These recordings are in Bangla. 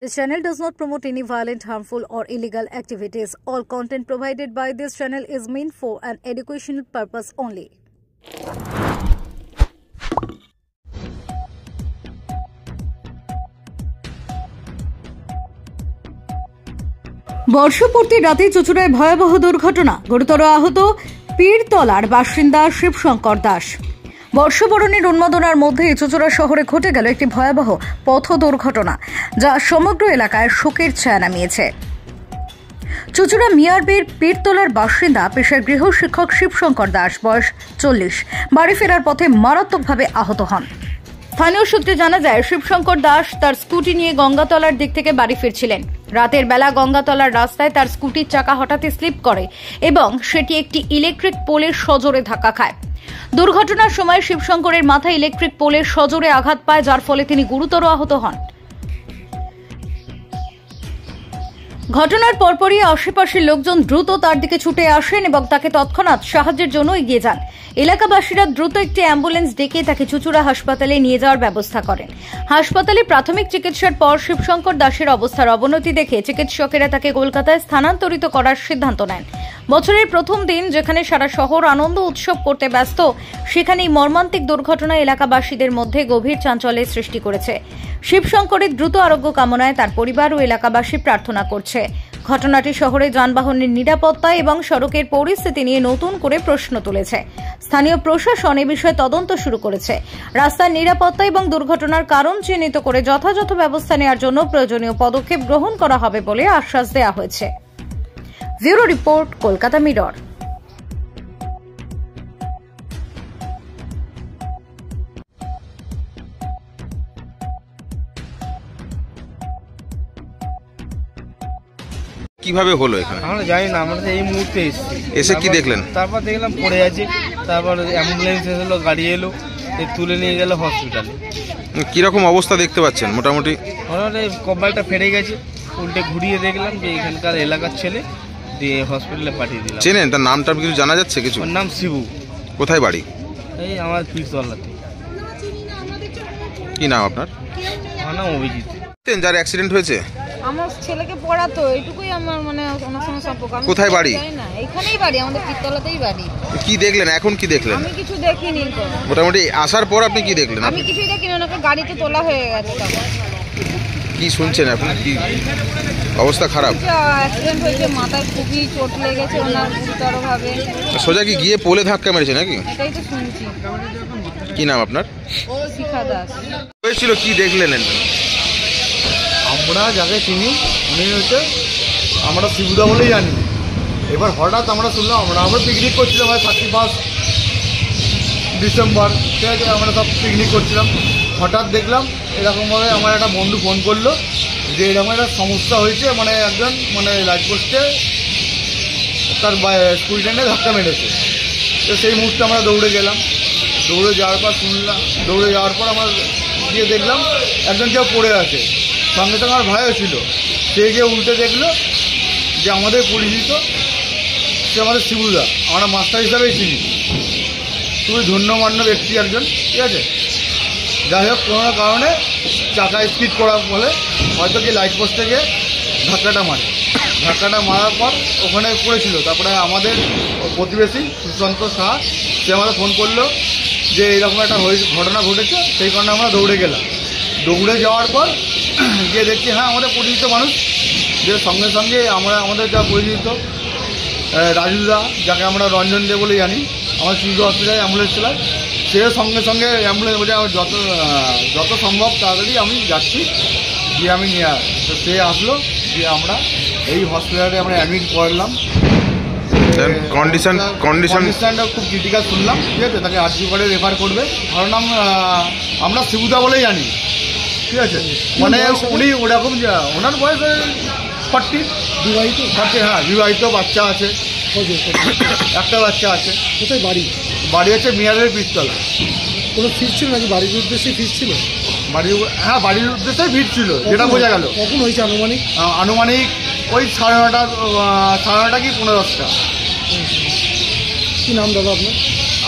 This channel does not promote any violent, harmful, or illegal activities. All content provided by this channel is meant for an educational purpose only. বর্ষপূর্তি রাতে চুঁচুড়ায় ভয়াবহ দুর্ঘটনা, গুরুতর আহত পীরতলার বাসিন্দা শিবশঙ্কর দাস। বর্ষবরণের উন্মাদনার মধ্যে চুঁচুড়া শহরে ঘটে গেল একটি ভয়াবহ পথ দুর্ঘটনা, যা সমগ্র এলাকায় শোকের ছায়া নামিয়েছে। চুঁচুড়া মিয়ারবের পীরতলার বাসিন্দা পেশার গৃহ শিক্ষক শিবশঙ্কর দাস, বয়স 40, বাড়ি ফেরার পথে মারাত্মকভাবে আহত হন। স্থানীয় সূত্রে জানা যায়, শিবশঙ্কর দাস তার স্কুটি নিয়ে গঙ্গাতলার দিক থেকে বাড়ি ফিরছিলেন। রাতের বেলা গঙ্গাতলার রাস্তায় তার স্কুটির চাকা হঠাৎই স্লিপ করে এবং সেটি একটি ইলেকট্রিক পোলের সজোরে ধাক্কা খায়। দুর্ঘটনার সময় শিবশঙ্করের মাথায় ইলেকট্রিক পোলের সজোরে আঘাত পায়, যার ফলে তিনি গুরুতর আহত হন। ঘটনার পরপরই আশেপাশের লোকজন দ্রুত তার দিকে ছুটে আসেন এবং তাকে তৎক্ষণাৎ সাহায্যের জন্য এগিয়ে যান। এলাকাবাসীরা দ্রুত একটি অ্যাম্বুলেন্স ডেকে তাকে চুঁচুড়া হাসপাতালে নিয়ে যাওয়ার ব্যবস্থা করেন। হাসপাতালে প্রাথমিক চিকিৎসার পর শিবশঙ্কর দাসের অবস্থার অবনতি দেখে চিকিৎসকেরা তাকে কলকাতায় স্থানান্তরিত করার সিদ্ধান্ত নেন। বছরের প্রথম দিন, যেখানে সারা শহর আনন্দ উৎসব করতে ব্যস্ত, সেখানেই মর্মান্তিক দুর্ঘটনা এলাকাবাসীদের মধ্যে গভীর চাঞ্চল্যের সৃষ্টি করেছে। শিবশঙ্করের দ্রুত আরোগ্য কামনায় তার পরিবার ও এলাকাবাসী প্রার্থনা করছে। ঘটনাটি শহরে যানবাহনের নিরাপত্তা এবং সড়কের পরিস্থিতি নিয়ে নতুন করে প্রশ্ন তুলেছে। স্থানীয় প্রশাসন এ বিষয়ে তদন্ত শুরু করেছে। রাস্তার নিরাপত্তা এবং দুর্ঘটনার কারণ চিহ্নিত করে যথাযথ ব্যবস্থা নেওয়ার জন্য প্রয়োজনীয় পদক্ষেপ গ্রহণ করা হবে বলে আশ্বাস দেওয়া হয়েছে। Bureau report, Kolkata mirror. কিভাবে হলো এখানে? আমরা জানি না, আমরা এই মুহূর্তে এসে কি দেখলেন? তারপর দেখলাম পড়ে আছে, তারপর অ্যাম্বুলেন্স এলো, গাড়ি এলো, তুলে নিয়ে গেল হসপিটালে। কিরকম অবস্থা দেখতে পাচ্ছেন? মোটামুটি কপালটা ফেটে গেছে, উল্টে ঘুরিয়ে দেখলাম যে এখানকার এলাকার ছেলে, দিয়ে হসপিটালে পাঠিয়ে দিলাম। চেনেন তার নামটা? কিছু জানা যাচ্ছে কিছু? ওর নাম শিবু। কোথায় বাড়ি? এই আমার পীরতলাতে। কি নাম আপনার? আমার নাম অভিজিৎ। যার অ্যাক্সিডেন্ট হয়েছে আমার ছেলেকে পড়াতো, এইটুকুই আমার মানে ওনার সঙ্গে সম্পর্ক। কোথায় বাড়ি? না, এখানেই বাড়ি, আমাদের পীরতলাতেই বাড়ি। কি দেখলেন এখন? কি দেখলেন? আমি কিছু দেখিনি। মোটামুটি আসার পর আপনি কি দেখলেন? আমি কিছুই দেখিনি, ওনাকে গাড়িতে তোলা হয়ে গেছে। তখন কি শুনছেন এখন? কি অবস্থা? খারাপ অ্যাক্সিডেন্ট হয়েছে, মাথায় খুবই চোট লেগেছে ওনার গুরুতর ভাবে। সোজা কি গিয়ে পোলে ধাক্কা মেরেছে নাকি? এটাই তো শুনছি। কি নাম আপনার? শিখা দাস। হয়েছিল কি দেখলেন? আমরা যাকে চিনি উনি হচ্ছে, আমরা শিবুদা বলেই জানি। এবার হঠাৎ আমরা শুনলাম, আমরা পিকনিক করছিলাম 31 ডিসেম্বর, ঠিক আছে, আমরা সব পিকনিক করছিলাম। হঠাৎ দেখলাম এরকমভাবে আমার একটা বন্ধু ফোন করলো যে এরকম একটা সমস্যা হয়েছে, মানে একজন মানে লাইট পোস্টে তার স্কুলট্রেনে ধাক্কা মেরেছে। তো সেই মুহূর্তে আমরা দৌড়ে গেলাম। দৌড়ে যাওয়ার পর আমরা গিয়ে দেখলাম একজন কেউ পড়ে আছে। সঙ্গে সঙ্গে আমার ভাইও ছিল। সে গিয়ে উল্টে দেখলো যে আমাদের পরিচিত, সে আমাদের শিবুদা, আমরা মাস্টার হিসাবেই চিনি। খুবই ধন্যমান্য ব্যক্তি একজন, ঠিক আছে। যাই হোক, কোনো কারণে চাকা স্পিড করার ফলে হয়তো কি লাইট পোস্টে গিয়ে ধাক্কাটা মারার পর ওখানে পড়েছিল। তারপরে আমাদের প্রতিবেশী সুশান্ত শাহ, সে আমাদের ফোন করলো যে এরকম একটা ঘটনা ঘটেছে। সেই কারণে আমরা দৌড়ে গেলাম। দৌড়ে যাওয়ার পর গিয়ে দেখছি, হ্যাঁ, আমাদের পরিচিত মানুষ। যে সঙ্গে সঙ্গে আমাদের যা পরিচিত রাজুদা, যাকে আমরা রঞ্জন দে বলে জানি, আমার শিশু হসপিটালে অ্যাম্বুলেন্স চালায়, সে সঙ্গে সঙ্গে অ্যাম্বুলেন্স বলে যত সম্ভব তাড়াতাড়ি আমি যাচ্ছি, গিয়ে আমি নিয়ে তো সে আসলো। দিয়ে আমরা এই হসপিটালে আমরা অ্যাডমিট করলাম। কন্ডিশনটা খুব ক্রিটিক্যাল শুনলাম, ঠিক আছে। তাকে আরজি করে রেফার করবে। কারণ আমরা শিবুদা বলেই জানি, ঠিক আছে। মানে উনি ওরকম, ওনার বয়স 40, বিবাহিত। হ্যাঁ, বিবাহিত, বাচ্চা আছে, একটা বাচ্চা আছে। কোথায় বাড়ি? বাড়ি হচ্ছে মিয়ারের পীরতলা। কোনো ফিরছিল নাকি? বাড়ির উদ্দেশ্যে ফিরছিল? হ্যাঁ, বাড়ির উদ্দেশ্যেই ফিরছিল, যেটা বোঝা গেল। কখন হয়েছে আনুমানিক? ওই 9:30 কি 10:15। কি নাম দাদা আপনার?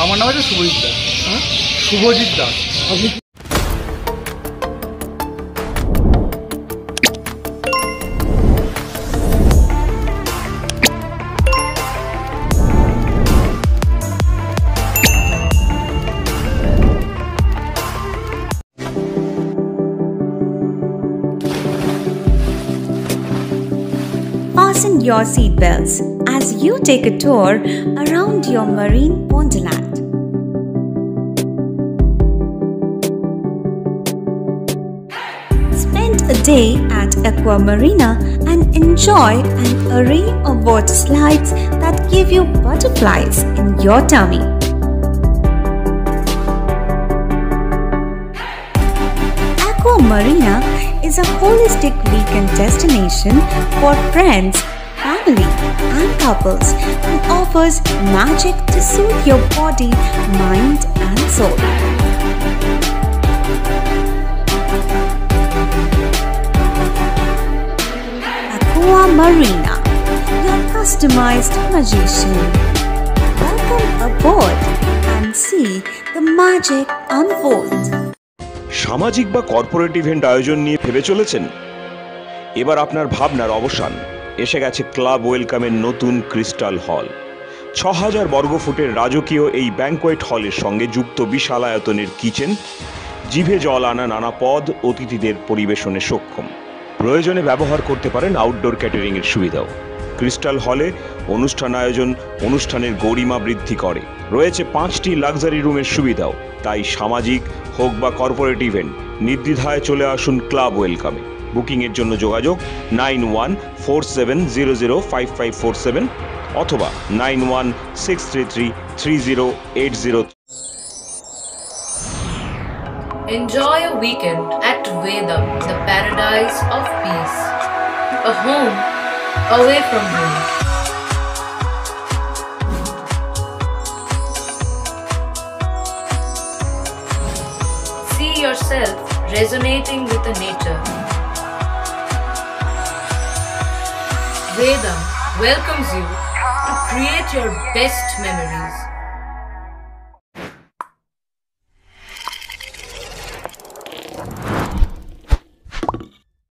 আমার নাম হচ্ছে শুভজিৎ দাস। হ্যাঁ, শুভজিৎ দাস। আপনি fasten your seatbelts as you take a tour around your marine wonderland. Spend a day at Aqua Marina and enjoy an array of water slides that give you butterflies in your tummy. Aqua Marina is a holistic weekend destination for friends, family, and couples and offers magic to soothe your body, mind, and soul. Aqua Marina, your customized magician. Welcome aboard and see the magic unfold. সামাজিক বা কর্পোরেট ইভেন্ট আয়োজন নিয়ে ভেবে চলেছেন? এবার আপনার ভাবনার অবসান। এসে গেছে ক্লাব ওয়েলকামের নতুন ক্রিস্টাল হল। ৬,০০০ বর্গফুটের রাজকীয় এই ব্যাংকোয়েট হলের সঙ্গে যুক্ত বিশাল আয়তনের কিচেন, জিভে জল আনা নানা পদ অতিথিদের পরিবেশনে সক্ষম। প্রয়োজনে ব্যবহার করতে পারেন আউটডোর ক্যাটারিংয়ের সুবিধাও। ক্রিস্টাল হলে অনুষ্ঠান আয়োজন অনুষ্ঠানের গরিমা বৃদ্ধি করে। রয়েছে ৫টি লাক্সারি রুমের সুবিধাও। তাই সামাজিক হোক বা কর্পোরেট ইভেন্ট নির্দ্বিধায় চলে আসুন ক্লাব ওয়েলকামে। বুকিংয়ের জন্য যোগাযোগ 9147005547 অথবা 9163333080। Enjoy a weekend at Vedam, the paradise of peace. A home away from home. See yourself resonating with the nature. Vedam welcomes you to create your best memories.